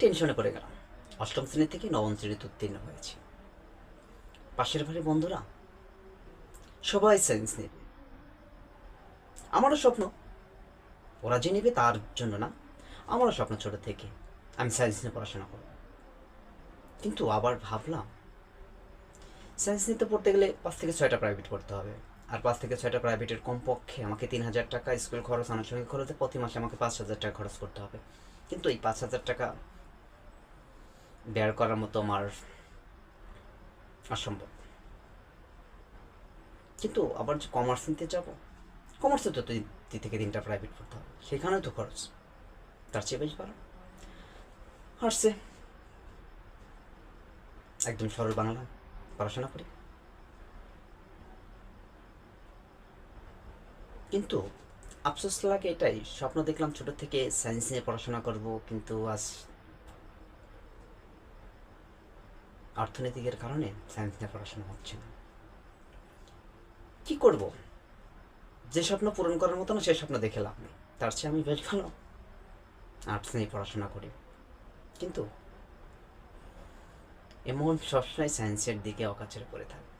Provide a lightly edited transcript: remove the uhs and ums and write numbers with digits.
টেনশনে পড়ে গেলাম। অষ্টম শ্রেণী থেকে নবম শ্রেণীতে উত্তীর্ণ হয়েছি। পাশের বাড়ির বন্ধুরা সবাই সায়েন্স নেবে, আমারও স্বপ্ন। ওরা যে নেবে তার জন্য না, আমারও স্বপ্ন ছোট থেকে আমি সায়েন্স নিয়ে পড়াশোনা করব। কিন্তু আবার ভাবলাম সায়েন্স নিতে পড়তে গেলে 5 থেকে 6টা প্রাইভেট পড়তে হবে, আর 5 থেকে 6টা প্রাইভেটের কমপক্ষে আমাকে 3,000 টাকা স্কুল খরচ, আনুষঙ্গিক খরচে প্রতি মাসে আমাকে 5,000 টাকা খরচ করতে হবে। কিন্তু এই 5,000 টাকা বের করার মতো আমার অসম্ভব। কিন্তু আবার যে কমার্স নিতে যাব, কমার্সে তো 2 থেকে 3টা প্রাইভেট পড়তে হবে, সেখানেও তো খরচ। তার চেয়ে বেশ ভালো হারছে, একদম সরল বানালাম, পড়াশোনা করি। কিন্তু আফসোস লাগে এটাই, স্বপ্ন দেখলাম ছোট থেকে সায়েন্স নিয়ে পড়াশোনা করব, কিন্তু আজ অর্থনৈতিকের কারণে সায়েন্স নিয়ে পড়াশোনা হচ্ছে না। কি করব? যে স্বপ্ন পূরণ করার মতো না সে স্বপ্ন দেখে লাভ নেই। তার চেয়ে আমি বেশ ভালো আর্টস নিয়ে পড়াশোনা করি। কিন্তু এমন সবসময় সায়েন্সের দিকে অকাচরে পড়ে থাকে।